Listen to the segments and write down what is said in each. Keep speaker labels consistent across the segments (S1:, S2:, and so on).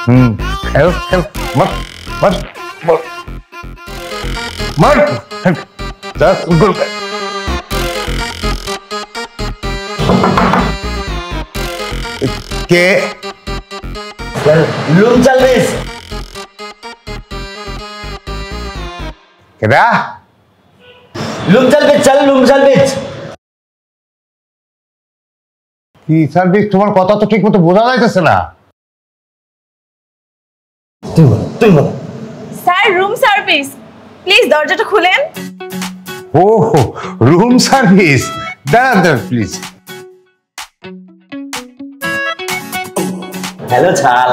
S1: খেল খেল মার মার মার যা গোল কে
S2: লুম সার্ভিস
S1: কেডা
S2: লুম সার্ভিস চল লুম সার্ভিস
S1: কি সার্ভিস তোমার কথা তো ঠিক মতো বোঝা যাইতেছে না
S2: তুই বল
S3: স্যার রুম সার্ভিস প্লিজ দরজাটা খুলেন
S1: ও রুম সার্ভিস দাঁড়ান প্লিজ
S2: হ্যালো ছাল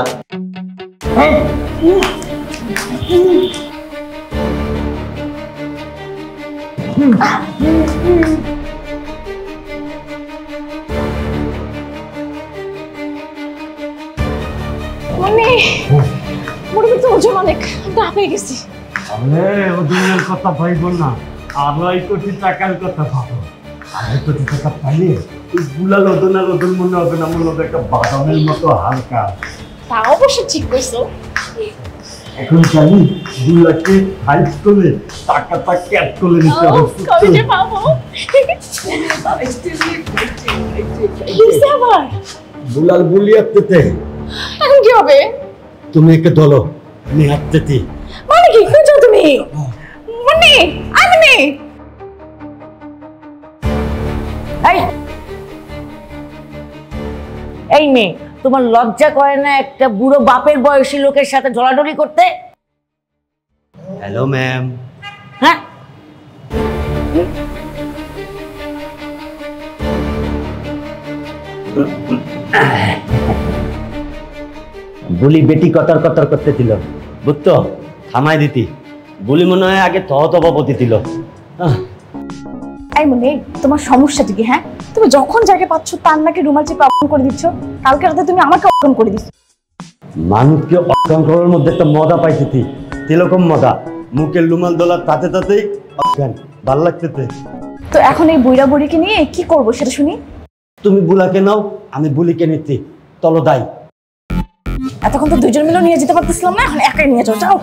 S3: মানে মোটামুটি তো ওজন অনেক গা পেয়ে গেছি
S4: ওদের কথা ভাইব না 2.5 কোটি টাকার কথা ভাবো 2.5 কোটি টাকা পাইলে গুলা লদনা লদন মনে হবে না মনে হবে একটা বাদামের মতো হালকা
S3: তা অবশ্য ঠিক কইছো
S4: এখন জানি 2 লাখে হাইট করে টাকাটা ক্যাট করে নিতে হবে
S3: কবে যে পাবো কিসে আবার
S4: বুলাল বুলিয়াতে
S3: এখন কি হবে
S4: তুমি একে দলো নিহাত্তেতি
S3: মানে কি খুঁজো তুমি মানে আমি
S5: এই মেয়ে তোমার লজ্জা করে না একটা বুড়ো বাপের বয়সী লোকের সাথে ঝগড়াঝড়ি করতে
S2: হ্যালো ম্যাম
S5: হ্যাঁ
S2: বুলি বেটি কতর কতর করতে দিল বুঝতো থামাই দিতি বুলি মনে হয় আগে তহতবাপতি দিল
S3: এই মনে তোমার সমস্যাটা কি হ্যাঁ তুমি যখন যাকে পাচ্ছ তার নাকি রুমাল চেপে অপমান করে দিচ্ছ কালকে রাতে তুমি আমাকে অপমান করে দিচ্ছ
S2: মানুষকে অজ্ঞান করার মধ্যে একটা মজা পাইছি তিলকম মজা মুখের লুমাল দোলার তাতে তাতেই অজ্ঞান ভাল লাগতেতে
S3: তো এখন এই বুইড়া বুড়িকে নিয়ে কি করবো সেটা শুনি
S2: তুমি বুলাকে নাও আমি বুলিকে নিচ্ছি চলো দাই
S3: এতক্ষণ তো দুইজন মিলে নিয়ে যেতে পারতেছিলাম না এখন একাই নিয়ে যাও যাও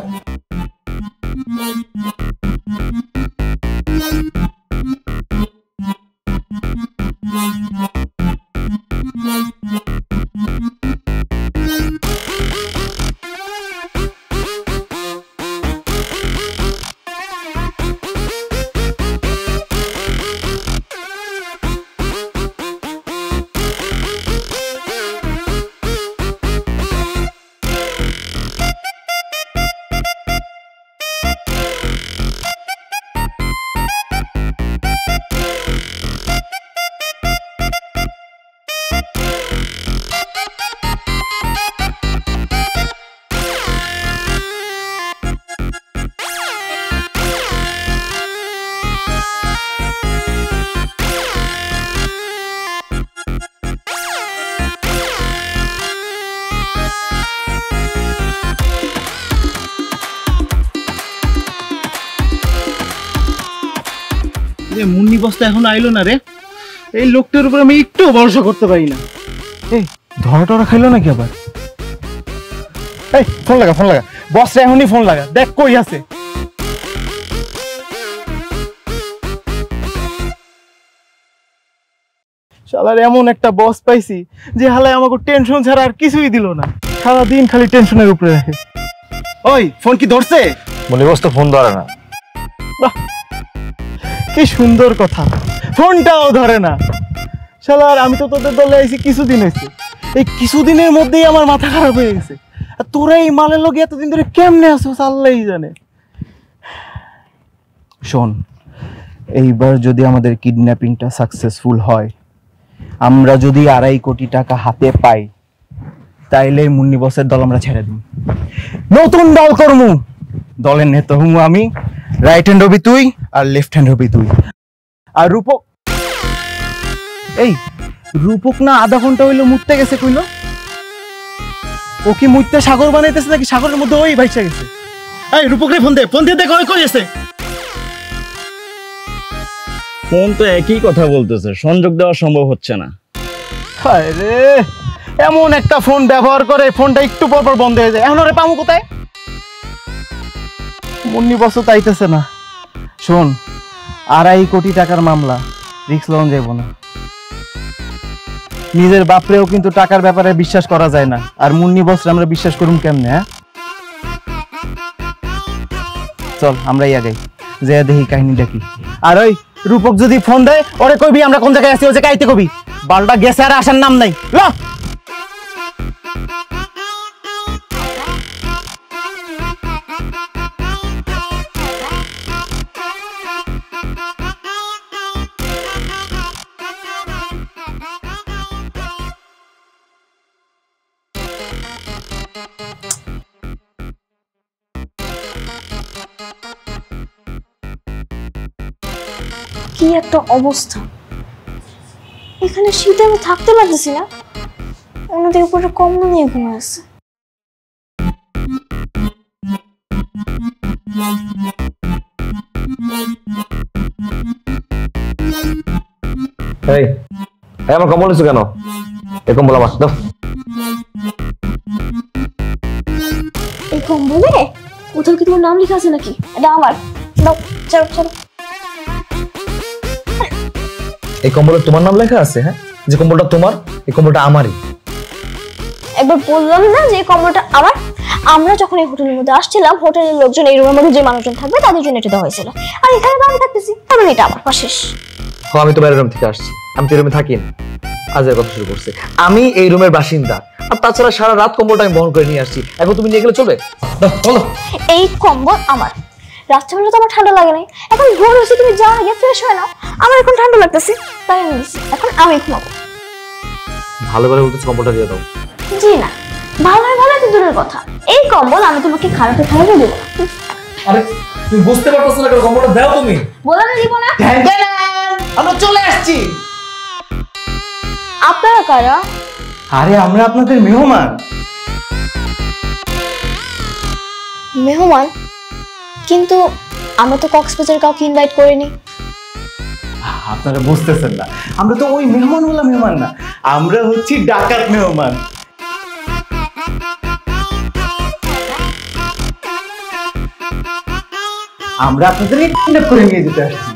S6: মুন্নি বস্তা এখন আইলো না রে এই লোকটার উপর আমি একটু ভরসা করতে পারি না এই ধরা টরা খাইলো নাকি আবার এই ফোন লাগা বস এখনই ফোন লাগা দেখ কই আছে শালার এমন একটা বস পাইছি যে হালায় আমাকে টেনশন ছাড়া আর কিছুই দিল না সারাদিন খালি টেনশনের উপরে রাখে ওই ফোন কি ধরছে
S1: মনে বস তো ফোন ধরে না
S6: বাহ কি সুন্দর কথা ফোনটাও ধরে না শালার আমি তো তোদের দলে আইছি কিছুদিন হয়েছে এই কিছুদিনের মধ্যেই আমার মাথা খারাপ হয়ে গেছে আর তোরা এই মালের লোক এতদিন ধরে কেমনে আসো আল্লাহই জানে শোন এইবার যদি আমাদের কিডন্যাপিংটা সাকসেসফুল হয় আমরা যদি 2.5 কোটি টাকা হাতে পাই তাইলে মুন্নি বসের দল আমরা ছেড়ে দিই নতুন দল করমু দলের নেতা হুমু আমি রাইট হ্যান্ড হবি তুই আর লেফট হ্যান্ড হবি তুই আর রূপক এই রূপক না আধা ঘন্টা হইলো মুততে গেছে কইলো ও কি মুততে সাগর বানাইতেছে নাকি সাগরের মধ্যে ওই ভাইসা গেছে এই রূপক রে ফোন দিয়ে দেখো কই আছে
S7: ফোন তো একই কথা বলতেছে সংযোগ দেওয়া সম্ভব হচ্ছে না
S6: হায় রে এমন একটা ফোন ব্যবহার করে ফোনটা একটু পর পর বন্ধ হয়ে যায়। এখন ওরে পামু কোথায়? মুন্নি বস তো চাইতেছে না। শোন, 2.5 কোটি টাকার মামলা, রিস্ক লন যাব না। নিজের বাপরেও কিন্তু টাকার ব্যাপারে বিশ্বাস করা যায় না, আর মুন্নি বস আমরা বিশ্বাস করুম কেমনে? হ্যাঁ চল আমরাই আগে যে দেখি কাহিনীটা কি। আর ওই রূপক যদি ফোন দেয় ওরে কইবি আমরা কোন জায়গায় আছি, ও জায়গায় আইতে কবি। বালটা গেছে আর আসার নাম নাই। ল
S3: কি একটা অবস্থা, এখানে শীতে আমি থাকতে পারতেছি না। ওনাদের উপরে কম্বল নিয়ে ঘুমিয়ে আছে।
S7: এই আমার কম্বল নিছো কেন? এই কম্বল আমার দাও।
S3: এই কম্বলে কোথাও কি তোমার নাম লেখা আছে নাকি? এটা আমার, দাও। চলো চলো।
S7: এই কম্বলে তোমার নাম লেখা আছে? হ্যাঁ, যে কম্বলটা তোমার, এই কম্বলটা আমারই।
S3: একবার বললাম না যে কম্বলটা আমার? আমরা যখন এই হোটেলের মধ্যে আসছিলাম, হোটেলের লোকজন এই রুমের মধ্যে যে মানুষজন থাকবে তাদের জন্য এটা দেওয়া হয়েছিল। আর এখানে তো আমি থাকতেছি, তাহলে এটা আমার শেষ।
S7: আমি তো বাইরের রুম থেকে আসছি, আমি তো এই রুমে থাকি না। আজ এর কথা শুরু করছে। আমি এই রুমের বাসিন্দা, আর তাছাড়া সারা রাত কম্বলটা আমি বহন করে নিয়ে আসছি। এখন তুমি নিয়ে গেলে চলবে? বলো।
S3: এই কম্বল আমার। রাত্রেবেলা তো আমার ঠান্ডা লাগে নাই, এখন ভোর হয়েছে, তুমি যাও আগে ফ্রেশ হয়ে নাও। আমার এখন ঠান্ডা লাগতেছে, তাই আমি দিচ্ছি। এখন আমি ঘুমাবো।
S7: ভালো করে বলতেছি, কম্বলটা দিয়ে দাও।
S3: জি না, ভালো ভালো তো দূরের কথা, এই কম্বল আমি তোমাকে খারাপে খারাপে দেবো।
S7: আরে তুমি বুঝতে পারতেছো না, কম্বলটা দাও তুমি।
S3: বলো না দিব না।
S6: আমরা চলে আসছি।
S3: আপনারা কারা?
S6: আরে আমরা আপনাদের মেহমান।
S3: মেহমান? কিন্তু আমরা তো কক্সবাজার কাউকে ইনভাইট করিনি।
S6: আপনারা বুঝতেছেন না, আমরা তো ওই মেহমান বলা মেহমান না, আমরা হচ্ছি ডাকাত মেহমান। আমরা আপনাদের কিডন্যাপ করে নিয়ে যেতে আসছি।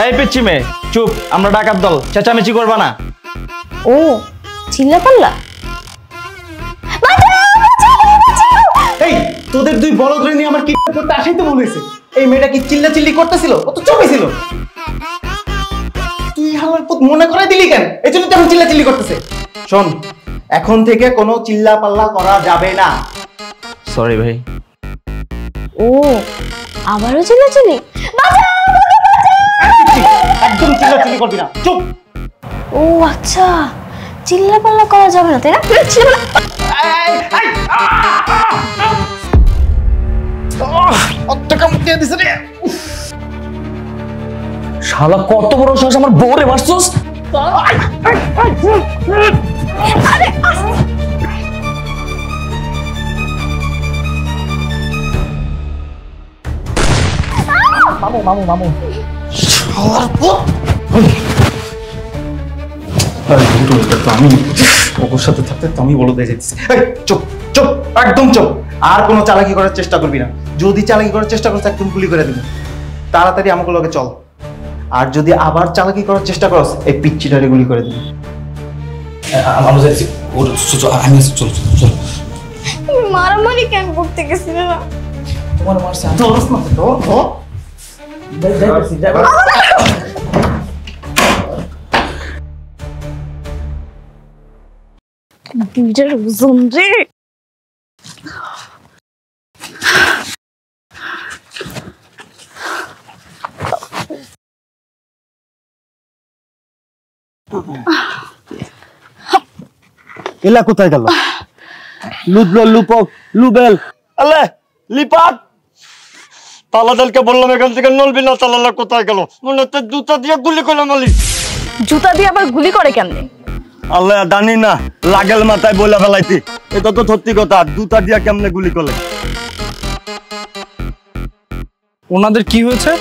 S8: এই পিচ্ছি মেয়ে চুপ, আমরা ডাকাত দল, চেঁচামেচি করবা না।
S3: ও চিল্লা পাল্লা।
S6: এই তোদের দুই বড় ধরে নিয়ে আমার কিডন্যাপ করতে আসাই তো বলেছে। এই মেয়েটা কি চিল্লা চিল্লি করতেছিল? ও তো চুপই ছিল। তুই আমার পুত মনে করাই দিলি কেন? এই জন্য তো এখন চিল্লা চিল্লি করতেছে। শোন, এখন থেকে কোনো চিল্লা পাল্লা করা যাবে না।
S8: সরি ভাই।
S3: ও আবারও চিল্লা চিল্লি?
S6: একদম চিল্লা চিল্লি করবি না, চুপ।
S3: ও আচ্ছা, চিল্লা পাল্লা করা যাবে না, তাই না? চিল্লা
S7: শালা কত বড় সাহস, আমার বউরে মারছস?
S6: মামু মামু মামু আমি ওর সাথে থাকতে তো আমি বলে দিয়ে যাচ্ছি। চুপ চুপ, একদম চুপ। আর কোনো চালাকি করার চেষ্টা করবি না। যদি চালাকি করার চেষ্টা করছ একদম গুলি করে দিবি। তাড়াতাড়ি আমাকে লগে চল। আর যদি আবার চালাকি করার চেষ্টা করছ, এই পিচ্চিটারে গুলি করে দিবি।
S7: আমরা যাচ্ছি, আমি চল চল।
S3: মারামারি কেন করতে গেছিলে না?
S7: তোমার মারছে
S6: ধরস না তো, ও
S3: দুইটার ওজন রে।
S6: এলা কোথায় গেল? লুদলো লুপক লুবেল
S4: আলে লিপাট তালাদালকে বললাম এখান থেকে নলবি না। তালালা কোথায় গেল? মনে হচ্ছে জুতা দিয়ে গুলি করলাম। আলি
S3: জুতা দিয়ে আবার গুলি করে কেমনে?
S4: আল্লাহ জানি না, লাগেল মাথায় বইলা ফেলাইতি। এটা তো সত্যি কথা, জুতা দিয়া কেমনে গুলি করলে?
S8: ওনাদের কি হয়েছে?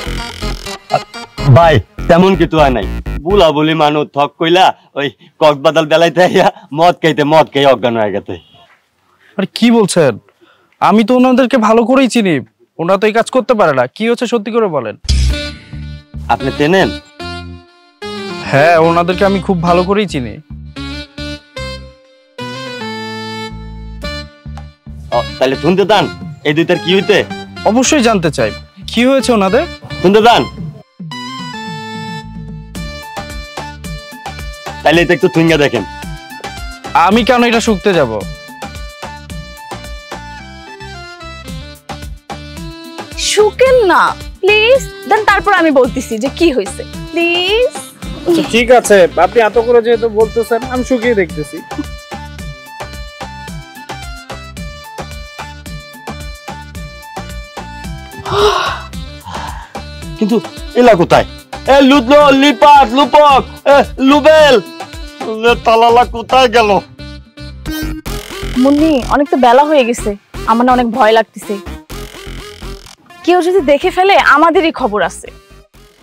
S4: ভাই তেমন কিছু হয় নাই, বুলা বলি মানুষ থক কইলা ওই কক্সবাজার বেলাইতে মদ খাই অজ্ঞান হয়ে গেছে।
S9: আরে কি বলছেন? আমি তো ওনাদেরকে ভালো করেই চিনি, ওনারা তো এই কাজ করতে পারে না। কি হচ্ছে সত্যি করে বলেন।
S4: আপনি চেনেন?
S9: হ্যাঁ, ওনাদেরকে আমি খুব ভালো করেই চিনি।
S4: তাহলে শুনতে দান এই দুইটার কি হইতে?
S9: অবশ্যই জানতে চাই কি হয়েছে ওনাদের।
S4: শুনতে দান, তাহলে এটা একটু থুঙ্গা দেখেন।
S9: আমি কেন এটা শুকতে যাব?
S10: শুকেন না প্লিজ, দেন তারপর আমি বলতেছি যে কি হয়েছে প্লিজ।
S9: ঠিক আছে, আপনি এত করে যেহেতু বলতেছেন আমি শুকিয়ে দেখতেছি।
S4: কিন্তু এলা কোথায়? এ লুদলো লিপাট লুপক লুবেল তালালা কোথায় গেল?
S10: মুন্নি অনেক তো বেলা হয়ে গেছে, আমার না অনেক ভয় লাগতেছে। কেউ যদি দেখে ফেলে আমাদেরই খবর আছে।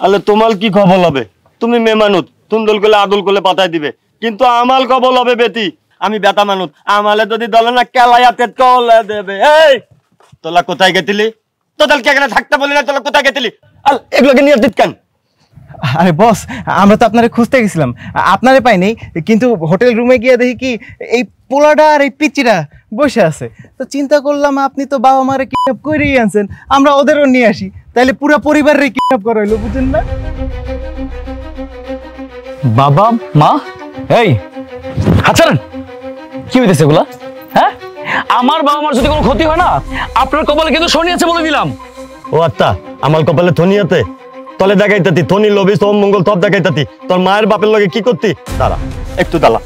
S4: আলে তোমার কি খবর হবে? তুমি মেয়ে মানুষ, তুন্দল করলে আদল করলে পাঠাই দিবে, কিন্তু আমাল খবর হবে বেটি। আমি বেটা মানুষ, আমালে যদি দলে না কেলাইয়া তেত কলে দেবে। এই তোলা কোথায় গেছিলি? তোদেরকে এখানে থাকতে বলি না, তোলা কোথায় গেছিলি? আল এগুলোকে নিয়ে দিত কেন?
S6: আরে বস, আমরা তো আপনারে খুঁজতে গেছিলাম, আপনারে পাইনি, কিন্তু হোটেল রুমে গিয়ে দেখি কি এই পোলাটা আর এই পিচিটা বসে আছে। তো চিন্তা করলাম আপনি তো বাবা মারে কিডন্যাপ করেই আনছেন, আমরা ওদেরও নিয়ে আসি, তাইলে পুরো পরিবারের কিডন্যাপ করা হইলো, বুঝেন না?
S7: বাবা মা এই হাতছাড়েন, কি হইতেছে এগুলা? হ্যাঁ, আমার বাবা মার যদি কোনো ক্ষতি হয় না, আপনার কপালে কিন্তু শনি আছে বলে দিলাম।
S4: ও আত্মা, আমার কপালে থনিয়াতে তলে দেখাইতাতি, থনি লবি সোম মঙ্গল সব দেখাইতাতি। তোর মায়ের বাপের লগে কি করতি? দাঁড়া একটু দাঁড়া।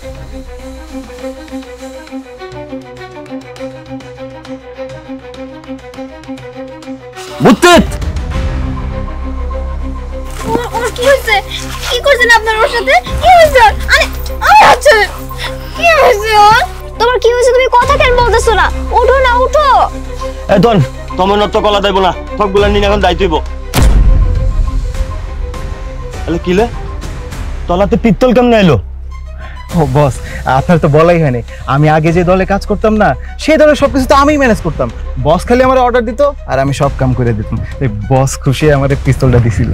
S7: বুঝতেত
S3: ওর কি হয়েছে? কি করছেন আপনার ওর সাথে? কি হয়েছে? আরে আরে আচ্ছা কি হয়েছে ওর? তোমার কি হয়েছে? তুমি কথা কেন বলতেছো না? ওঠো না, ওঠো।
S4: এ ধন তোমার নত কলা দেব না, সবগুলা নিয়ে এখন দায়িত্ব হইব। তাহলে কিলে তলাতে পিস্তল কেমনে এলো?
S6: ও বস, আপনার তো বলাই হয়নি, আমি আগে যে দলে কাজ করতাম না, সেই দলে সবকিছু তো আমিই ম্যানেজ করতাম। বস খালি আমার অর্ডার দিত আর আমি সব কাম করে দিতাম। এই বস খুশি আমার পিস্তলটা দিছিল।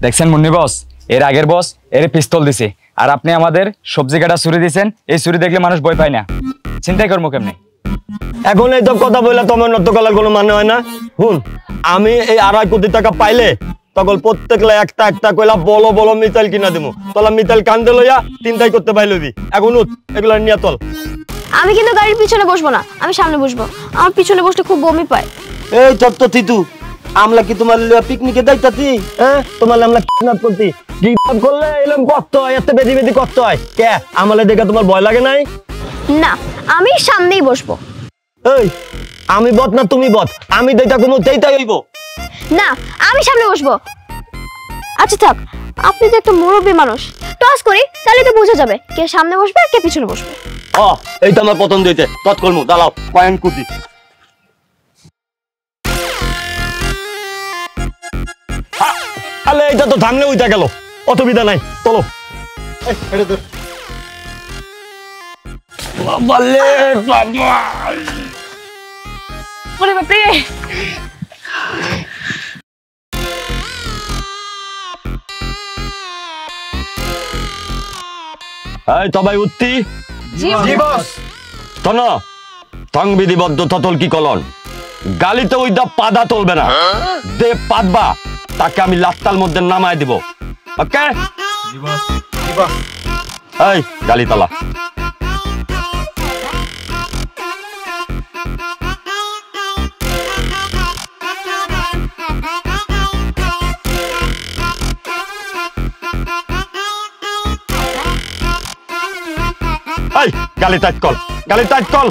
S11: দেখছেন মুন্নি বস, এর আগের বস এর পিস্তল দিছে, আর আপনি আমাদের সবজি কাটা ছুরি দিছেন। এই ছুরি দেখলে মানুষ ভয় পায় না, চিন্তাই করবো কেমনে?
S4: এখন এই তো কথা বললে তোমার নত কলার কোনো মানে হয় না। হুন, আমি এই 2.5 কোটি টাকা পাইলে তখন প্রত্যেকলা একটা একটা কইলা বলো বলো মিতাইল কিনা দেবো। তোলা মিতাইল কান্দে লইয়া তিনটাই করতে পাইলবি। এখন উঠ, এগুলা নিয়ে চল।
S3: আমি কিন্তু গাড়ির পিছনে বসবো না, আমি সামনে বসবো। আমার পিছনে বসলে খুব বমি পায়।
S4: এই চত্ত তিতু, আমরা কি তোমার পিকনিকে যাইতাছি? হ্যাঁ, তোমার আমরা কিডন্যাপ করতি। কিডন্যাপ করলে এরকম কষ্ট হয়, এত বেদি বেদি কষ্ট হয় কে? আমালে দেখে তোমার ভয় লাগে নাই?
S3: না, আমি সামনেই বসবো।
S4: এই আমি বদ না তুমি বদ? আমি যেটা কোনো সেইটাই হইব
S3: না, আমি সামনে বসবো। আচ্ছা থাক, আপনি তো একটা মুরব্বী মানুষ, টস করি তাহলে তো বোঝা যাবে কে সামনে বসবে আর কে পিছনে বসবে।
S4: এইটা আমার পছন্দ হইতে। তৎকর্ম দাঁড়াও, পয়েন্ট কুটি। আলে এইটা তো থামলে উইটা গেল, অসুবিধা নাই, চলো।
S10: ওরে বাপরে,
S4: এই তবাই উত্তি
S10: জি বস।
S4: তন সংবিধিবদ্ধ ততল কি কলন গালিতে ওইটা পাদা চলবে না। যে পাদবা তাকে আমি লাস্তাল মধ্যে নামায় দিব। ওকে এই গালিতলা। এই গালি টাইট কল, গালি টাইট কল।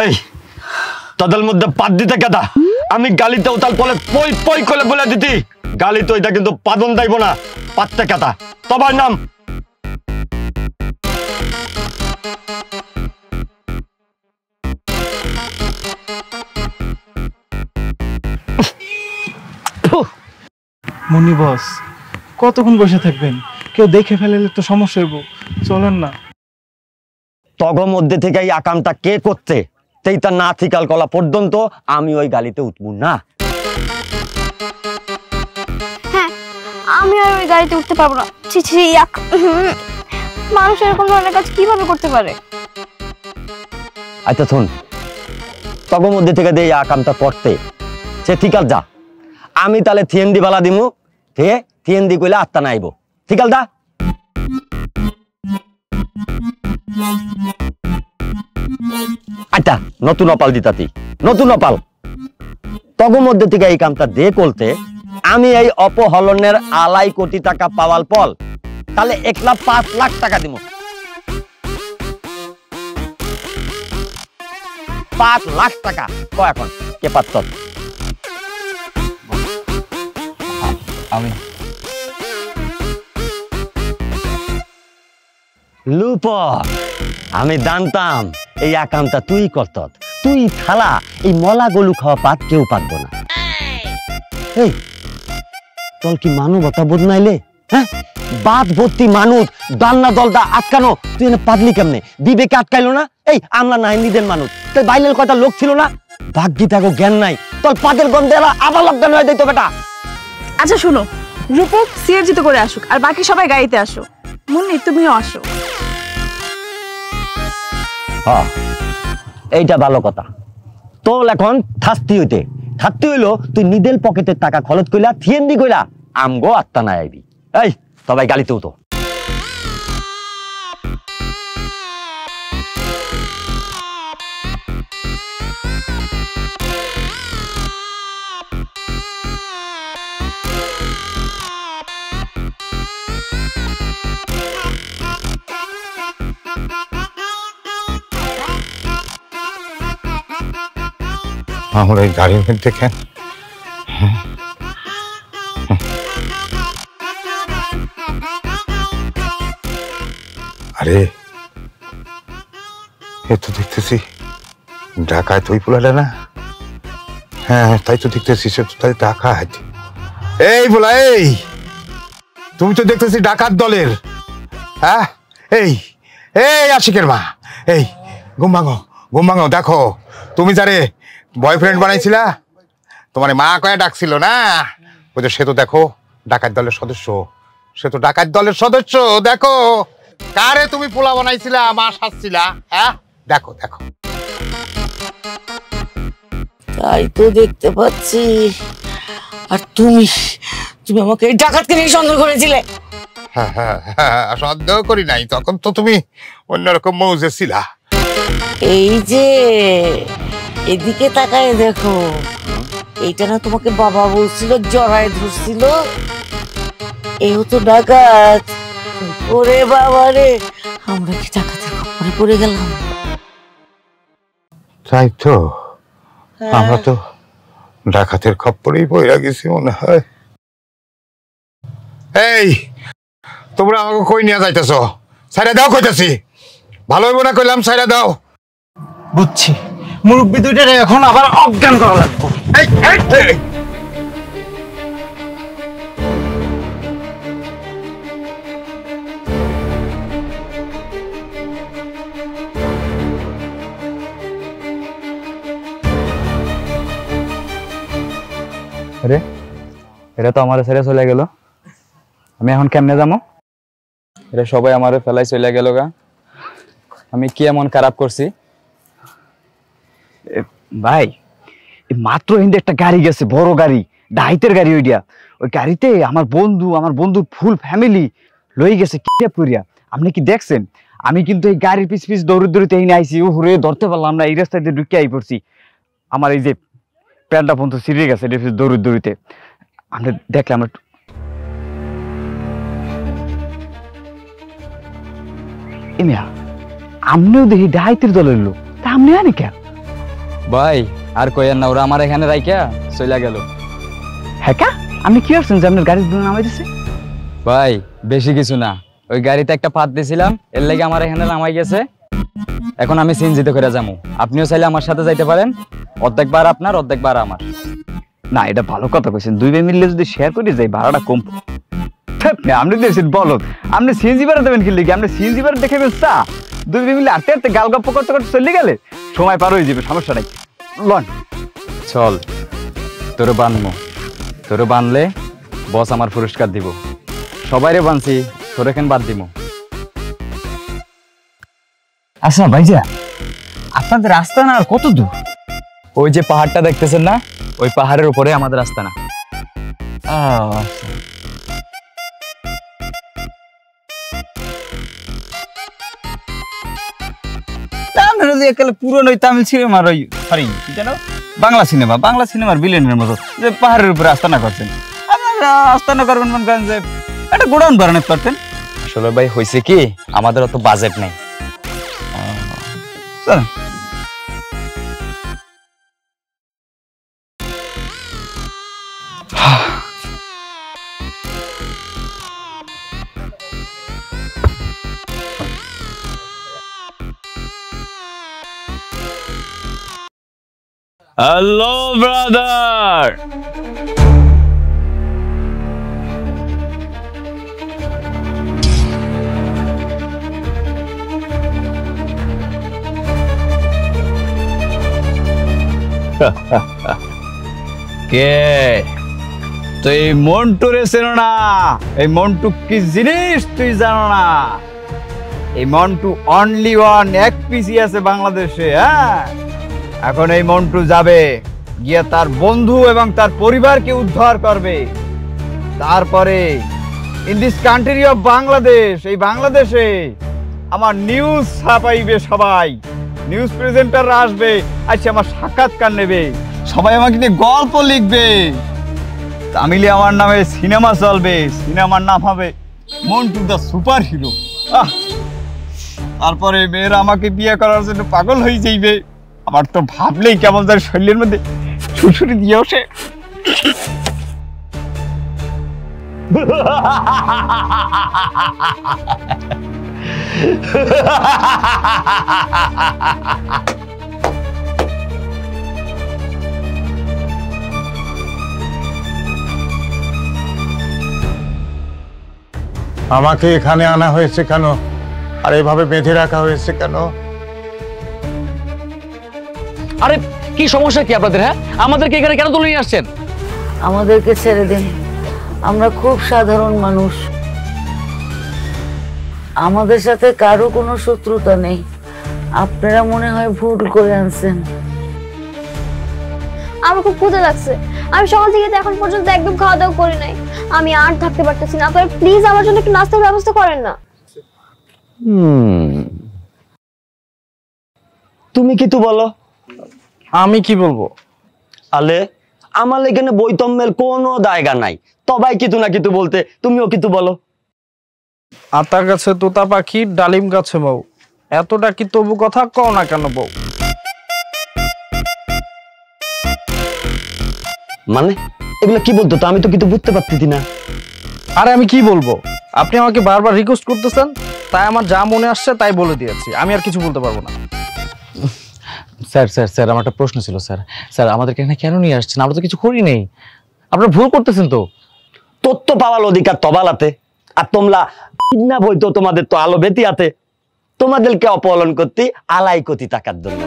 S4: এই তাদের মধ্যে পাত দিতে কেদা? আমি গালিতে উতাল পলে পই পই করে বলে দিতি। গালি তো এটা কিন্তু পাদন দাইব না, পাততে কেদা। তোমার নাম?
S6: মুন্নি বস কতক্ষণ বসে থাকবেন? কেউ দেখে ফেললে তো সমস্যা হইব, চলেন না।
S4: তগ মধ্যে থেকে এই আকামটা কে করছে সেইটা না থিকাল কলা পর্যন্ত আমি ওই গালিতে উঠবো না।
S3: হ্যাঁ, আমি আর ওই গাড়িতে উঠতে পারবো না। ছি ছি, মানুষ এরকম ধরনের কাজ কিভাবে করতে পারে?
S4: আচ্ছা শোন, তগ মধ্যে থেকে দিয়ে এই আকামটা করতে সে থিকাল যা, আমি তাহলে থিয়েন্দি বালা দিমু, হে থিয়েন্দি কইলে আত্মা নাইব। থিকাল দা আচ্ছা, নতুন অপাল দিতাতি, নতুন অপাল তগ মধ্যে থেকে এই কামটা দে করতে আমি এই অপহরণের 2.5 কোটি টাকা পাওয়াল পল তাহলে 1,05 লাখ টাকা দিব। 5 লাখ টাকা ক এখন কে পাচ্ছ?
S11: আমি
S4: লুপ আমি জানতাম এই আকামটা তুই করত, তুই থালা এই মলা গলু খাওয়া পাত কেউ পারব না। এই তোর কি মানবতা বোধ নাইলে? হ্যাঁ, বাদ ভর্তি মানুষ দান্না দলদা আটকানো, তুই এনে পাদলি কেমনে? বিবেকে আটকাইলো না? এই আমরা নাই নিজের মানুষ, তাই বাইলের কথা লোক ছিল না? ভাগ্যি থাকো জ্ঞান নাই, তোর পাদের গন্ধে আবার লকডাউন হয়ে দিত বেটা।
S10: আচ্ছা শোনো, রূপক সিএনজিতে করে আসুক আর বাকি সবাই গাড়িতে আসো। মুন্নি তুমিও আসো।
S4: হ্যাঁ, এইটা ভালো কথা। তোর এখন থাকতে হইতে থাকতে হইলো তুই নিদেল পকেটের টাকা খরচ কইলা থিয়েন্দি কইলা আমগো আত্মা নাই আইবি। এই সবাই গালিতেও তো
S1: আমরা এই গাড়ির মধ্যে কেন? আরে এ তো দেখতেছি ঢাকায় তুই পোলাটা না? হ্যাঁ তাই তো দেখতেছি, সে তো তাই ডাকাত। এই বলা, এই তুমি তো দেখতেছি ডাকাত দলের। হ্যাঁ, এই এই আশিকের মা, এই ঘুম ভাঙো, দেখো তুমি যারে বয়ফ্রেন্ড বানাইছিলা তোমার মা কয়ে ডাকছিল না, ওই যে সে তো দেখো ডাকাত দলের সদস্য, সে তো ডাকাত দলের সদস্য। দেখো কারে তুমি পোলা বানাইছিলা, মা সাজছিলা। হ্যাঁ দেখো দেখো,
S5: তাই তো দেখতে পাচ্ছি। আর তুমি আমাকে এই ডাকাতকে নিয়ে সন্দেহ করেছিলে?
S1: হ্যাঁ হ্যাঁ হ্যাঁ, সন্দেহ করি নাই, তখন তো তুমি অন্যরকম মৌজে ছিলা।
S5: এই যে এদিকে তাকায় দেখো, এইটা না তোমাকে বাবা বলছিল, জড়ায় ধরছিল, এও তো ডাকাত। ওরে বাবা রে, আমরা কি ডাকাতের খপ্পরে পড়ে গেলাম?
S1: তাই তো, আমরা তো ডাকাতের খপ্পরেই পড়ে গেছি মনে হয়। এই তোমরা আমাকে কই নিয়ে যাইতেছ? সাইরা দাও কইতাছি, ভালো হইব না কইলাম, সাইরা দাও।
S6: বুঝছি, মুরব্বি দুইটারে এখন আবার অজ্ঞান করা লাগবে।
S1: এই এই এই
S11: আরে এটা তো আমার ছেড়ে চলে গেল, আমি এখন কেমনে যাবো? এটা সবাই আমার ফেলাই চলে গেল গা, আমি কি এমন খারাপ করছি?
S6: ভাই মাত্র হিন্দে একটা গাড়ি গেছে, বড় গাড়ি, ডাইতের গাড়ি, ওইটা ওই গাড়িতে আমার বন্ধুর ফুল ফ্যামিলি লই গেছে কিডন্যাপ করিয়া। আপনি কি দেখছেন? আমি কিন্তু এই গাড়ির পিছ দৌড়ে এই আইছি, ও হুড়ে ধরতে পারলাম না, এই রাস্তায় দিয়ে ঢুকে আই পড়ছি। আমার এই যে প্যান্টটা পর্যন্ত ছিঁড়ে গেছে দৌড়িতে। আমরা দেখলাম আমনেও দেখি ডাইতের দলের লোক, তা আমনে আনি কে?
S11: ভাই আর কইয়েন না, ওরা আমার এখানে রাইকা চলে গেল।
S6: হ্যাঁ কা, আপনি কি করছেন যে আপনার গাড়ির নামাই দিছে?
S11: ভাই বেশি কিছু না, ওই গাড়িতে একটা পাত দিছিলাম, এর লাগে আমার এখানে নামাই গেছে। এখন আমি সিনজিতে করে যাবো, আপনিও চাইলে আমার সাথে যাইতে পারেন, অর্ধেক বার আপনার অর্ধেক বার আমার। না এটা ভালো কথা কইছেন, দুই ভাই মিললে যদি শেয়ার করে যাই ভাড়াটা কম। আপনি দেখছেন বলো, আপনি সিএনজি ভাড়া দেবেন কি লিখে? আপনি সিএনজি ভাড়া দেখে চা দুই ভাই মিলে আটতে আটতে গাল গপ্প করতে করতে চলে গেলে সময় পার হয়ে যাবে, সমস্যা নাই। লন চল, তোরে বানবো, তোরে বানলে বস আমার পুরস্কার দিব। সবাইরে বানছি, তোরে কেন বাদ দিব?
S6: আচ্ছা ভাইজা, আপনাদের আস্তানা আর কত দূর?
S11: ওই যে পাহাড়টা দেখতেছেন না, ওই পাহাড়ের উপরে আমাদের আস্তানা।
S6: আচ্ছা, আপনারা যে একালে পুরনো ওই তামিল সিনেমার ওই সরি কি জানো বাংলা সিনেমার ভিলেনের মতো যে পাহাড়ের উপরে আস্তানা করছেন, আপনারা আস্তানা করবেন মনে করেন যে একটা গোডাউন বানাতে পারতেন।
S11: আসলে ভাই হয়েছে কি, আমাদের অত বাজেট নেই।
S4: হ্যালো ব্রাদার,
S11: কে তুই? মন্টু রে চেনো না? এই মন্টু কি জিনিস তুই জানো না? এই মন্টু অনলি ওয়ান, এক পিসি আছে বাংলাদেশে। হ্যাঁ, এখন এই মন্টু যাবে গিয়ে তার বন্ধু এবং তার পরিবারকে উদ্ধার করবে। তারপরে in this country of Bangladesh, এই বাংলাদেশে আমার নিউজ ছাপাইবে সবাই, নিউজ প্রেজেন্টার আসবে, আচ্ছা আমার সাক্ষাৎকার নেবে, সবাই আমাকে নিয়ে গল্প লিখবে, তামিলে আমার নামে সিনেমা চলবে, সিনেমার নাম হবে মন্টু দ্য সুপার হিরো। তারপরে মেয়েরা আমাকে বিয়ে করার জন্য পাগল হয়ে যাইবে। আমার তো ভাবলেই কেমন তার শরীরের মধ্যে সুরসুরি দিয়ে ওঠে।
S1: আমাকে এখানে আনা হয়েছে কেন, আর এভাবে বেঁধে রাখা হয়েছে কেন?
S7: আরে কি সমস্যা কি আপনাদের? হ্যাঁ, আমাদেরকে এখানে কেন তুলে নিয়ে আসছেন?
S5: আমাদেরকে ছেড়ে দিন, আমরা খুব সাধারণ মানুষ, আমাদের সাথে কারো কোনো শত্রুতা নেই। আপনারা মনে হয় ভুল করে আনছেন।
S3: আমার খুব ক্ষুধা লাগছে, আমি সকাল থেকে তো এখন পর্যন্ত একদম খাওয়া দাওয়া করি নাই, আমি আর থাকতে পারতেছি না। আপনারা প্লিজ আমার জন্য একটু নাস্তার ব্যবস্থা করেন না।
S4: তুমি কিছু বলো।
S9: আমি কি বলবো?
S4: আলে আমার এখানে বৈতম্যের কোনো জায়গা নাই, সবাই কিছু না কিছু বলতে, তুমিও কিছু বলো।
S9: আতা গাছে তোতা পাখি, ডালিম গাছে বউ, এতটা কি তবু কথা কও না কেন বউ?
S4: মানে এগুলো কি বলতো? তো আমি তো কিছু বুঝতে পারতেছি না।
S9: আরে আমি কি বলবো, আপনি আমাকে বারবার রিকোয়েস্ট করতেছেন, তাই আমার যা মনে আসছে তাই বলে দিয়েছি, আমি আর কিছু বলতে পারবো না।
S7: স্যার স্যার স্যার আমার একটা প্রশ্ন ছিল স্যার। স্যার আমাদেরকে এখানে কেন নিয়ে আসছেন? আমরা তো কিছু করি নেই, আপনারা ভুল করতেছেন তো।
S4: তথ্য পাওয়ার অধিকার তবালাতে, আর তোমরা কিডন্যাপ হইতো তোমাদের তো আলো বেতিয়াতে, তোমাদেরকে অপহরণ করতে 2.5 কোটি টাকার জন্য।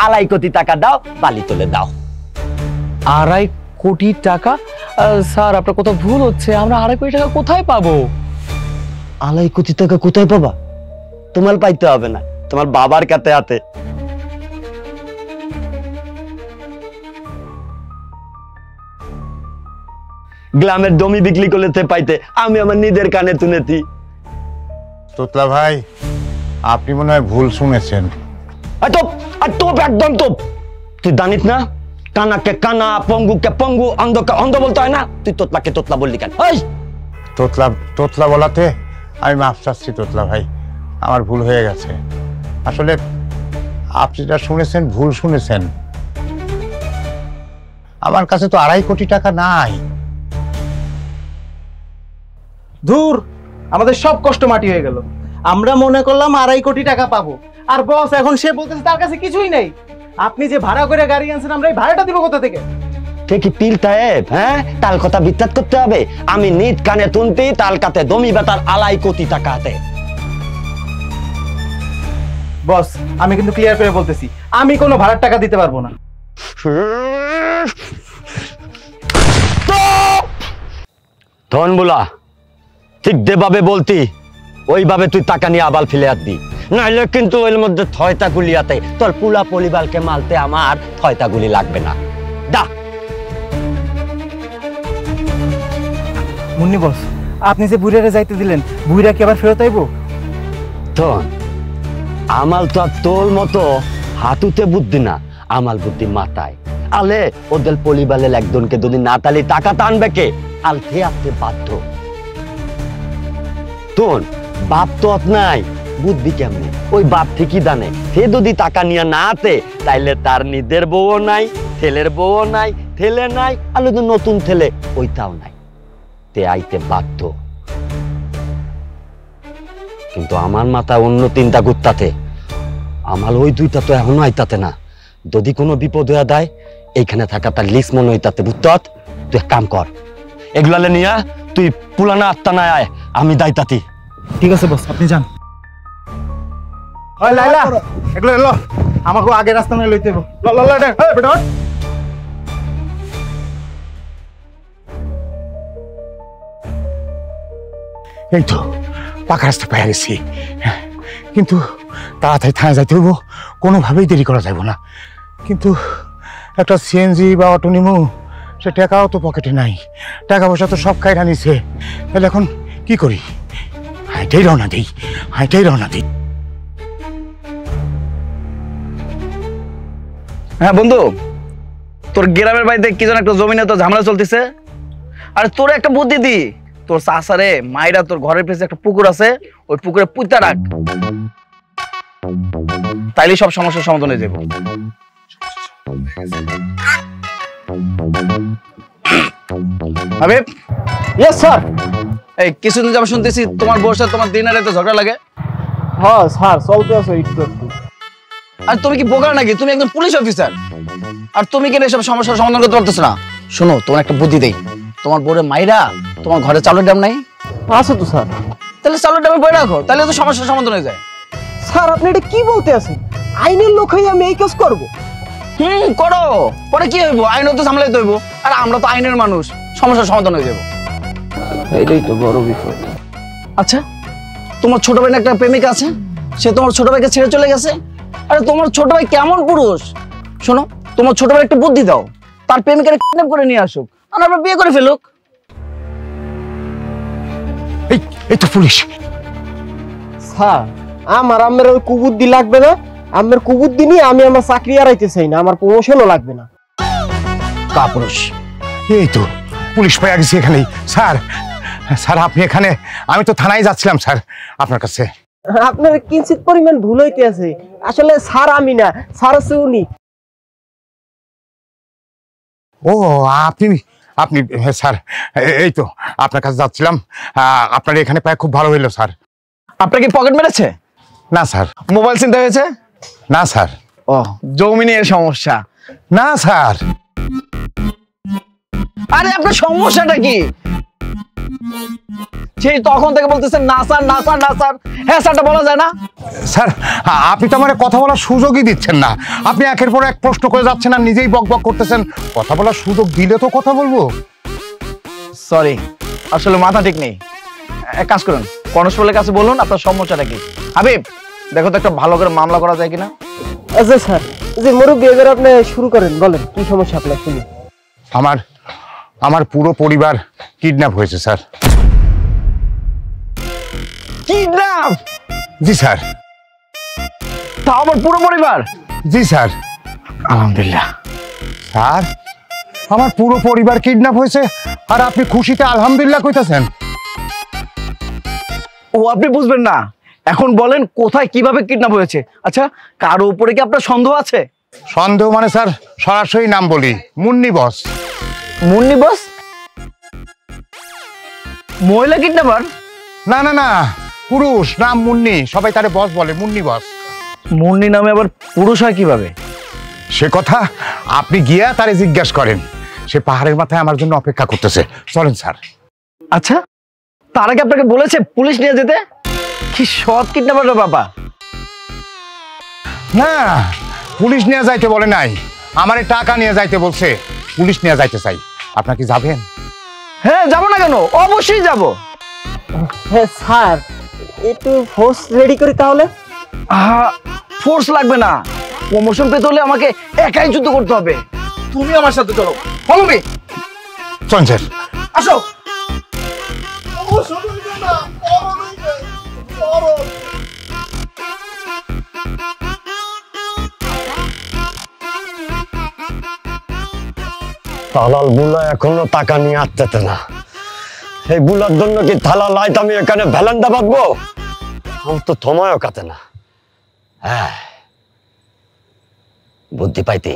S4: আড়াই কোটি টাকা দাও, বালি তুলে দাও।
S7: 2.5 কোটি টাকা? স্যার আপনার কোথাও ভুল হচ্ছে, আমরা 2.5 কোটি টাকা কোথায় পাবো?
S4: 2.5 কোটি টাকা কোথায় পাবা? তোমার পাইতে হবে না, তোমার বাবার কাছে হাতে। গ্রামের জমি বিক্রি করতে পাইতে, আমি আমার নিজের কানে শুনেছি।
S1: তোতলা ভাই, আপনি মনে হয় ভুল শুনেছেন।
S4: একদম তোপ। তুই জানিস না, কানাকে কানা, পঙ্গুকে পঙ্গু, অন্ধকে অন্ধ বলতে হয় না? তুই তোতলাকে তোতলা বললি কেন?
S1: তোতলা তোতলা বলাতে আমি মাফ চাচ্ছি তোতলা ভাই, আমার ভুল হয়ে গেছে। আসলে আপনি যা শুনেছেন ভুল শুনেছেন। আমার কাছে তো 2.5 কোটি টাকা নাই।
S6: ধুর, আমাদের সব কষ্ট মাটি হয়ে গেল। আমরা মনে করলাম 2.5 কোটি টাকা পাবো,
S12: আর বস এখন সে বলতেছে তার কাছে কিছুই নেই। আপনি যে ভাড়া করে গাড়ি আনছেন, আমরা এই ভাড়াটা দিব কোথা থেকে?
S4: কে কি পীর সাহেব? হ্যাঁ, তাল কথা বিচার করতে হবে। আমি নিজ কানে শুনতি তাল কাতে দমি বেতার আলাই কোটি টাকা হাতে।
S12: বস আমি কিন্তু ক্লিয়ার করে বলতেছি, আমি কোনো ভাড়ার টাকা দিতে পারবো না।
S4: ধন বলা ঠিক যেভাবে বলতি ওইভাবে তুই টাকা নিয়ে আবাল ফেলে আসবি, নাইলে কিন্তু ওর মধ্যে ছয়টা গুলিয়াতে তোর পুলা পরিবারকে মারতে আমার ছয়টা গুলি লাগবে না। দা
S12: মুন্নি বস, আপনি যে বুড়ারে যাইতে দিলেন, বুড়া কি আবার ফেরত আইবো?
S4: ধন আমাল তো আর তোর মতো হাতুতে বুদ্ধি না, আমাল বুদ্ধি মাথায়। আলে ওদের পরিবারের একজনকে যদি না তালি টাকা টানবে কে? আলতে আসতে বাধ্য। তোর বাপ তো নাই, বুদ্ধি কেমনে? ওই বাপ ঠিকই জানে সে যদি টাকা নিয়ে না আতে তাইলে তার নিজের বউও নাই, ছেলের বউও নাই, ছেলে নাই, আর নতুন ছেলে ওইটাও নাই, তে আইতে বাধ্য। কিন্তু আমার মাথায় অন্য তিনটা গুত্তাতে, আমার ওই দুইটা তো এখনো আইতাতে না। যদি কোনো বিপদ হয়ে দেয় এইখানে থাকা তার লিস মনে হইতাতে। বুঝত? তুই এক কাম কর, এগুলালে নিয়া তুই পুলানা আত্মা না আয়, আমি দায়িত্বাতি।
S12: ঠিক আছে বস, আপনি যান। ওই লাইলা, এগুলো ল, আমাকে আগে রাস্তা নিয়ে লইতে হবে। ল ল ল, এই বেটা
S1: এই তো পাকা রাস্তা পেয়ে গেছি, কিন্তু তাড়াতাড়ি থানায় যাইতে হইব, কোনোভাবেই দেরি করা যাইব না। কিন্তু একটা সিএনজি বা অটো নিমু, সে টাকাও তো পকেটে নাই, টাকা পয়সা তো সব খাইরা নিছে। তাহলে এখন কি করি? হাইটাই রওনা দিই, হাইটাই রওনা দিই।
S8: হ্যাঁ বন্ধু, তোর গ্রামের বাড়িতে কি যেন একটা জমিনে তো ঝামেলা চলতেছে। আর তোর একটা বুদ্ধি দি, তোর চাচারে মাইরা তোর ঘরের পেছনে একটা পুকুর আছে, ওই পুকুরে পুঁতা রাখ, তাইলে সব সমস্যার সমাধান হয়ে যাবে। Habib,
S12: yes sir.
S8: এই কিছুদিন যাবো শুনতেছি তোমার বউর সাথে তোমার দিন আর রাতে ঝগড়া লাগে।
S12: হ্যাঁ স্যার, চলতে আছে একটু একটু।
S8: আর তুমি কি বোকা নাকি? তুমি একজন পুলিশ অফিসার, আর তুমি কেন এসব সমস্যার সমাধান করতে পারতেছো না? শোনো, তোমার একটা বুদ্ধি দেই। তোমার বউরে মাইরা তোমার ঘরে চালের ডাম নাই?
S12: আছে তো স্যার।
S8: তাহলে চালের ডামে বই রাখো, তাহলে তো সমস্যার সমাধান হয়ে যায়।
S12: স্যার আপনি এটা কি বলতে আছেন? আইনের লোক হয়ে আমি এই কাজ করবো?
S8: করো, পরে কি হইব? আইনও তো সামলাইতে হইব, আর আমরা তো আইনের মানুষ, সমস্যার সমাধান হয়ে যাব।
S12: এটাই তো বড় বিষয়।
S8: আচ্ছা, তোমার ছোট ভাই একটা প্রেমিকা আছে, সে তোমার ছোট ভাইকে ছেড়ে চলে গেছে। আরে তোমার ছোট ভাই কেমন পুরুষ? শোনো, তোমার ছোট ভাই একটু বুদ্ধি দাও, তার প্রেমিকারে কিডন্যাপ করে নিয়ে আসুক, আর আমরা বিয়ে করে ফেলুক।
S1: এই তো পুলিশ।
S12: স্যার আমার আম্মের ওই কুবুদ্ধি লাগবে না, আম্মের কুবুদ্ধি নিয়ে আমি আমার চাকরি হারাইতে চাই না, আমার প্রমোশনও লাগবে না।
S1: কাপুরুষ, এই তো পুলিশ পেয়ে গেছি এখানেই। স্যার, স্যার আপনি এখানে? আমি তো থানায় যাচ্ছিলাম স্যার আপনার কাছে।
S12: আপনার কিঞ্চিত পরিমাণ ভুল হইতে আছে, আসলে স্যার আমি না, স্যার আছে উনি।
S1: ও আপনি আপনি স্যার, এই তো আপনার কাছে যাচ্ছিলাম। আপনার এখানে পায় খুব ভালো হইলো স্যার।
S8: আপনার কি পকেট মেরেছে?
S1: না স্যার।
S8: মোবাইল চিন্তা হয়েছে?
S1: না স্যার।
S8: ও, জমি নিয়ে সমস্যা?
S1: না স্যার।
S8: আরে আপনার সমস্যাটা কি? সেই তখন থেকে বলতেছেন না স্যার, না স্যার, না স্যার। হ্যাঁ স্যারটা বলা যায় না?
S1: স্যার আপনি তো আমার কথা বলার সুযোগই দিচ্ছেন না। আপনি একের পর এক প্রশ্ন করে যাচ্ছেন আর নিজেই বক বক করতেছেন। কথা বলার সুযোগ দিলে তো কথা বলবো।
S8: সরি, আসলে মাথা ঠিক নেই। এক কাজ করুন, কনস্টেবলের কাছে বলুন আপনার সমস্যাটা কি। হাবিব, দেখো তো একটা ভালো করে মামলা করা যায় কিনা।
S12: আচ্ছা স্যার, যে মুরব্বি এবার আপনি শুরু করেন, বলেন কি সমস্যা আপনার শুনি।
S1: আমার পুরো পরিবার কিডন্যাপ হয়েছে স্যার।
S8: কিডন্যাপ?
S1: জি স্যার।
S8: তা আমার পুরো পরিবার?
S1: জি স্যার।
S8: আলহামদুলিল্লাহ।
S1: স্যার আমার পুরো পরিবার কিডন্যাপ হয়েছে আর আপনি খুশিতে আলহামদুলিল্লাহ কইতাছেন?
S8: ও আপনি বুঝবেন না, এখন বলেন কোথায় কিভাবে কিডন্যাপ হয়েছে। আচ্ছা, কারো উপরে কি আপনার সন্দেহ আছে?
S1: সন্দেহ মানে স্যার সরাসরি নাম বলি, মুন্নি বস।
S8: মুন্নি বস? মহিলা কিডন্যাপার?
S1: না না না, পুরুষ, নাম মুন্নি, সবাই তারে বস বলে, মুন্নি বস।
S8: মুন্নি নামে আবার পুরুষ হয় কিভাবে?
S1: সে কথা আপনি গিয়া তারে জিজ্ঞাসা করেন। সে পাহাড়ের মাথায় আমার জন্য অপেক্ষা করতেছে। চলেন স্যার।
S8: আচ্ছা, তার আগে আপনাকে বলেছে পুলিশ নিয়ে যেতে? কি সৎ কিডন্যাপার বাবা।
S1: না, পুলিশ নিয়ে যাইতে বলে নাই, আমারে টাকা নিয়ে যাইতে বলছে। পুলিশ নিয়ে যাইতে চাই। আপনার কি যাবেন?
S8: হ্যাঁ, যাবো না কেন, অবশ্যই যাব।
S12: হ্যাঁ স্যার, একটু ফোর্স রেডি করি তাহলে।
S8: ফোর্স লাগবে না, প্রমোশন পেতে হলে আমাকে একাই যুদ্ধ করতে হবে। তুমি আমার সাথে চলো, ফলো মি।
S1: চলেন স্যার।
S8: আসো।
S4: তালাল বুলা এখনো টাকা নিয়ে আসতেছে না। এই বুলার জন্য কি থালা লাইট আমি এখানে ভ্যালেন্ডা বাঁধবো? আমার তো সময়ও কাটে না। হ্যাঁ, বুদ্ধি পাইতি,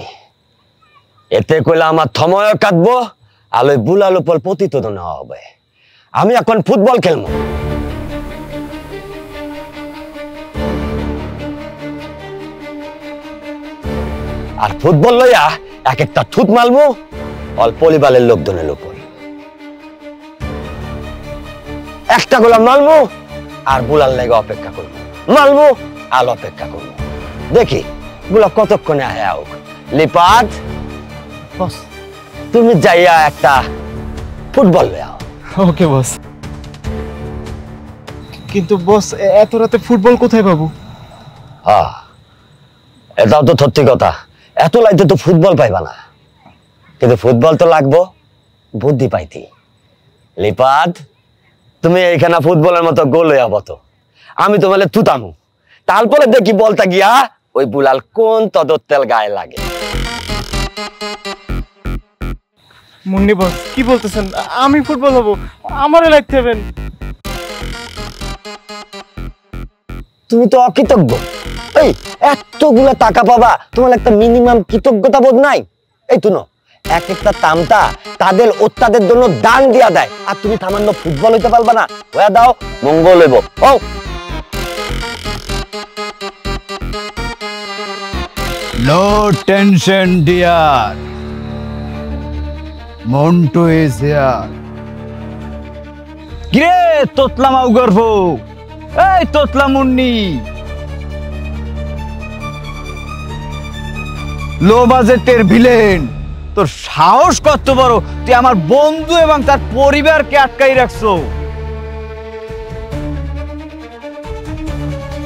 S4: এতে কইলে আমার সময়ও কাটবো, আর ওই বুলার উপর প্রতিতোদন নেওয়া হবে। আমি এখন ফুটবল খেলবো। আর ফুটবল লইয়া এক একটা ঠুট মারবো অল্প পরিবারের লোকজনের উপর। একটা গোলা মারবো আর বুলার লেগে অপেক্ষা করবো, মারবো আর অপেক্ষা করবো। দেখি বুলা কতক্ষণে আয়া হোক। লিপাট, তুমি যাইয়া একটা ফুটবল লইয়া।
S6: ওকে বস। কিন্তু বস, এত রাতে ফুটবল কোথায় পাবো?
S4: হ্যাঁ, এটাও তো সত্যি কথা। এত লাইতে তো ফুটবল পাইবা না, কিন্তু ফুটবল তো লাগবো বুদ্ধি পাইতি। লিপাত, তুমি এইখানে ফুটবলের মতো গোল হইয়া বতো, আমি তোমার তুতামু, তারপরে দেখি বলতা গিয়া ওই বুলাল কোন তদর তেল গায়ে লাগে।
S9: মুন্নি বস, কি বলতেছেন? আমি ফুটবল হবো? আমারও লাগতে হবেন।
S4: তুমি তো অকৃতজ্ঞ। এই এতগুলা টাকা পাবা, তোমার একটা মিনিমাম কৃতজ্ঞতা বোধ নাই? এই তুনো, এক একটা তামতা তাদের ওস্তাদের জন্য দান দিয়া দেয়, আর তুমি সামান্য ফুটবল হইতে পারবা না? হয়ে দাও, মঙ্গল হইব। Oh
S11: no tension dear, Montu is here. কিরে তোতলা মাউ গর্ভ, এই তোতলা মুন্নি, লো বাজেটের ভিলেন, তোর সাহস কত বড়, তুই আমার বন্ধু এবং তার পরিবারকে আটকাই রাখছো।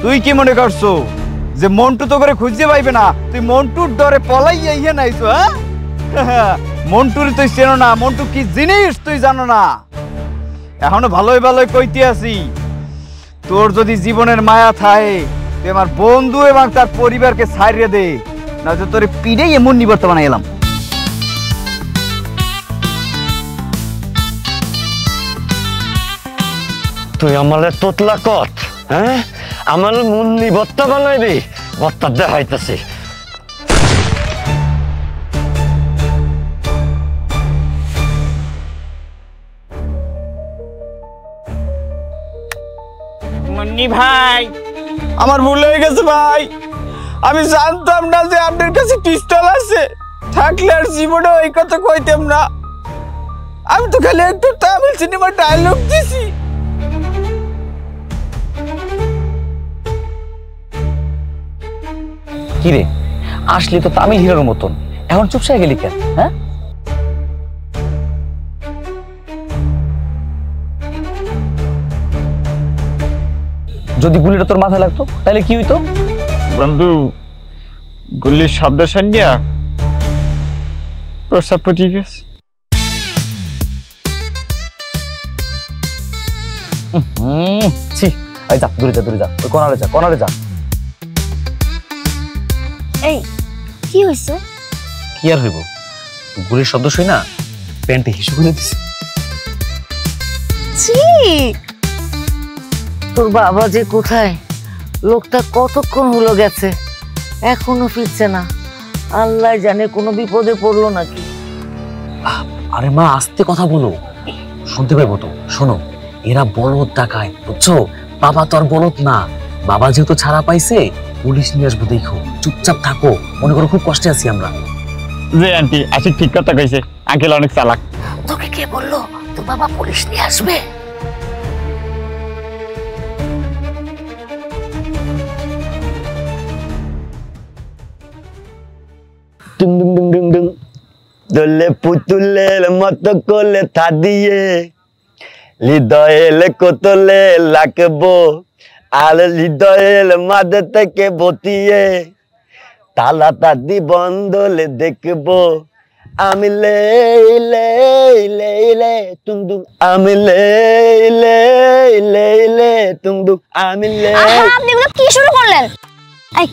S11: তুই কি মনে করছো যে মন্টু তো করে খুঁজতে পাইবে না? তুই মন্টুর ডরে পলাইয়া ইয়ে নাইছো? হ্যাঁ, মন্টুর তুই চেনো না, মন্টু কি জিনিস তুই জানো না। এখনো ভালোই ভালোই কইতে আছি, তোর যদি জীবনের মায়া থাকে তুই আমার বন্ধু এবং তার পরিবারকে ছাড়িয়ে দে, না তো তোর পিড়েই এমন নিবর্তমানে এলাম।
S4: তুই আমার তোতলা কত, হ্যাঁ? আমার মুন্নি বত্তা বানাইবি? বত্তা দেখাইতেছি।
S9: মুন্নি ভাই, আমার ভুল হয়ে গেছে ভাই। আমি জানতাম না যে আপনার কাছে পিস্তল আছে, থাকলে আর জীবনে ওই কথা কইতাম না। আমি তো খালি একটু তামিল সিনেমার ডায়লগ দিছি।
S7: কিরে, আসলি তো তামিল হিরোর মতন, এখন চুপসে গেলি কেন? হ্যাঁ, যদি গুলিটা তোর মাথায় লাগতো তাহলে কি হইতো?
S9: বন্ধু, গুলির শব্দ শুনিয়া প্রসাব পটি গেছে।
S7: ছি, এই যা, দূরে যা, দূরে যা, ওই কোনারে যা, কোনারে যা।
S3: এই কি হয়েছে?
S7: কি আর হইব, গুলির শব্দ শুই না প্যান্টে হিসু করে দিছে।
S3: ছি,
S5: তোর বাবা যে কোথায়, লোকটা কতক্ষণ হলো গেছে, এখনো ফিরছে না। আল্লাহ জানে কোনো বিপদে পড়লো নাকি।
S7: আরে মা, আস্তে কথা বলো, শুনতে পাইবো তো। শোনো, এরা বলদ ডাকায়, বুঝছো? বাবা তো আর বলদ না, বাবা যেহেতু ছাড়া পাইছে পুলিশ নিয়ে আসবো, দেখো চুপচাপ থাকো, মনে করো খুব কষ্টে আছি আমরা।
S11: যে আন্টি আশিক ঠিক কথা কইছে, আঙ্কেল অনেক চালাক।
S5: তোকে কে বললো তোর বাবা পুলিশ নিয়ে আসবে?
S4: ডুম ডুম ডুম ডুম ডুম দোলে পুতুলের মতো কোলে থা দিয়ে হৃদয়ের কোতলে রাখবো, আর হৃদয়ের মাঝে থেকে বতিয়ে তালাটা দি বন্ধলে দেখবো। আমি লে লে লে লে তুম দুম, আমি লে লে লে লে তুম দুম, আমি লে।
S3: আপনি এগুলো কি শুরু করলেন? এই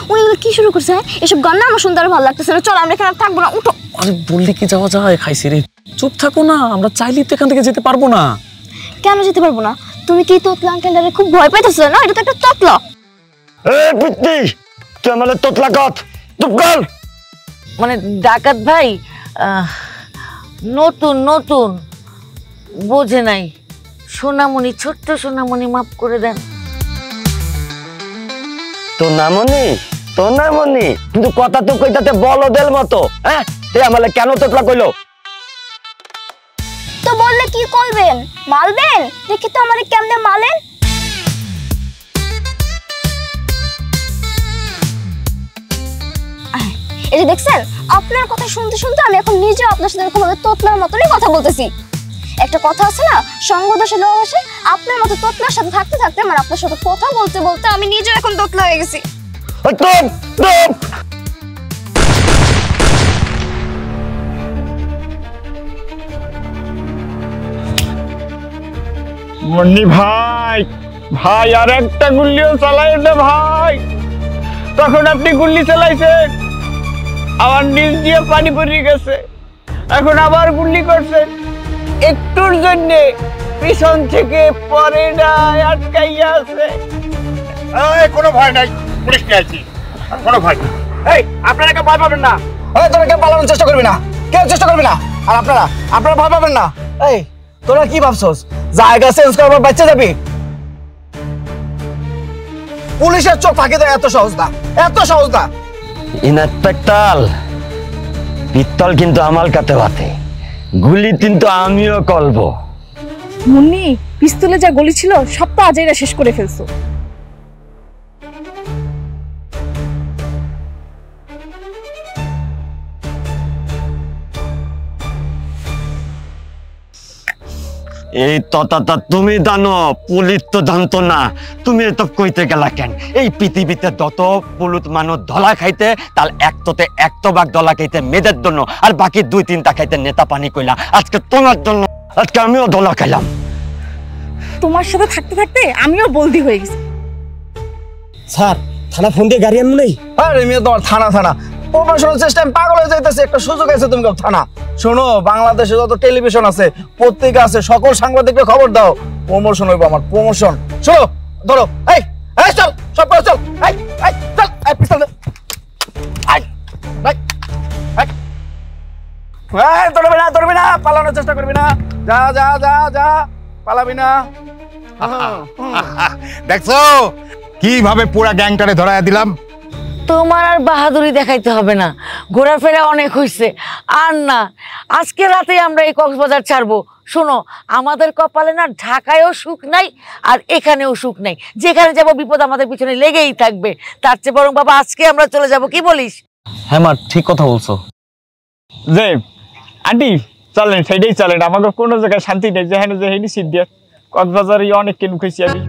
S3: উনি এগুলো কি শুরু করছে? এসব গান না আমার শুনতে আর ভালো লাগতেছে না। চলো আমরা এখানে থাকবো না, উঠো।
S7: আরে বললে কি যাওয়া যায়? খাইছি রে, চুপ থাকো না, আমরা চাইলেই তো এখান থেকে যেতে পারবো না।
S3: কেন যেতে পারবো না? তুমি কি তোতলা আঙ্কেলটারে খুব ভয় পাইতেছো না? এটা তো একটা তোতলা।
S4: এই পিত্তি, তুই আমাদের তোতলা কত, চুপ কর।
S5: মানে ডাকাত ভাই নতুন নতুন বোঝে নাই, সোনামণি, ছোট্ট সোনামণি, মাফ করে দেন।
S4: তো নামনি, তো নামনি, কিন্তু কথা তো কইতাতে বলদের মতো। হ্যাঁ, তুই আমালে কেন তোতলা কইলো?
S3: তো বললে কি করবেন? মারবেন? দেখি তো আমারে কেমনে মারেন। এই যে দেখছেন, আপনার কথা শুনতে শুনতে আমি এখন নিজে আপনার সাথে এরকম তোতলার মতনই কথা বলতেছি। একটা কথা আছে না, সঙ্গ দোষে লোভ আসে। আপনার মতো তোতলার সাথে থাকতে থাকতে আমার আপনার সাথে কথা বলতে বলতে আমি নিজে এখন তোতলা হয়ে গেছি।
S11: মুন্নি ভাই, ভাই আর একটা গুল্লিও চালাই না ভাই। তখন আপনি গুল্লি চালাইছেন, আমার নিচ দিয়ে পানি পড়ে গেছে, এখন আবার গুল্লি করছেন। একটুর জন্য পিছন থেকে পরে নাই, আটকাইয়া আছে।
S1: কোনো ভয় নাই, পুলিশ নিয়ে আসছি, কোনো ভয় নেই।
S8: এই আপনারা কেউ ভয় পাবেন না। এই তোরা কেউ পালানোর চেষ্টা করবি না, কেউ চেষ্টা করবি না। আর আপনারা ভয় পাবেন না। এই তোরা কি ভাবছস জায়গা চেঞ্জ করবার বাচ্চা যাবি? পুলিশের চোখ ফাঁকি দেয় এত সহজ না, এত সহজ না।
S4: ইন্সপেক্টর, পিস্তল কিন্তু আমার কাছে বাতে, গুলি কিন্তু আমিও কলবো।
S10: মুন্নি, পিস্তলে যা গলি ছিল সব তো আজইরা শেষ করে ফেলছো।
S4: এই তথাটা তুমি জানো, পুলিশ তো জানতো না। তুমি এত কইতে গেলা কেন? এই পৃথিবীতে যত পুলুত মানুষ ধলা খাইতে, তার একততে 1 ভাগ ধলা খাইতে মেয়েদের জন্য, আর বাকি 2-3টা খাইতে নেতা পানি কইলা। আজকে তোমার জন্য, আজকে আমিও ধলা খাইলাম।
S10: তোমার সাথে থাকতে থাকতে আমিও বলদি হয়ে গেছি।
S12: স্যার, থানা ফোন দিয়ে গাড়ি আনবো নেই?
S8: আরে মেয়ে, তোমার থানা প্রমোশনের চেষ্টা আমি পাগল হয়ে যাইতেছি। একটা সুযোগ আছে, তুমি থানা। শোনো, বাংলাদেশে যত টেলিভিশন আছে, পত্রিকা আছে, সকল সাংবাদিককে খবর দাও, প্রমোশন হইব আমার, প্রমোশন। শোনো, ধরো, এই এই চল, সব করে চল, এই এই চল, এই পিস্তল দে, এই এই ধরবি না, পালানোর চেষ্টা করবি না। যা যা যা যা, পালাবি না।
S1: দেখছো কিভাবে পুরা গ্যাংটারে ধরায় দিলাম?
S5: তোমার আর বাহাদুরি দেখাইতে হবে না, ঘোরাফেরা অনেক হয়েছে। আর না, আজকে রাতে আমরা এই কক্সবাজার ছাড়বো। শোনো, আমাদের কপালে না ঢাকায়ও সুখ নাই, আর এখানেও সুখ নাই। যেখানে যাব বিপদ আমাদের পিছনে লেগেই থাকবে। তার চেয়ে বরং বাবা আজকে আমরা চলে যাব, কি বলিস?
S7: হ্যাঁ মা, ঠিক কথা বলছো।
S11: যে আন্টি চলেন, সেটাই চলেন, আমাকে কোনো জায়গায় শান্তি নেই। যেখানে যেখানে সিট দিয়ে কক্সবাজারে অনেক কেন খুঁজছি আমি,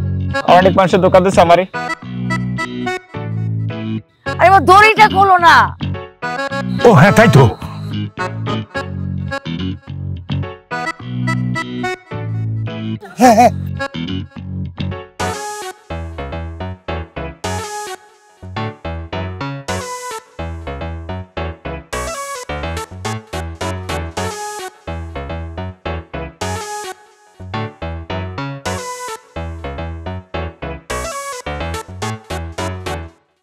S11: অনেক মানুষের দোকান দিচ্ছে আমারে।
S5: আরে ও দড়িটা খোলো না।
S1: ও হ্যাঁ, তাই তো। হ্যাঁ হ্যাঁ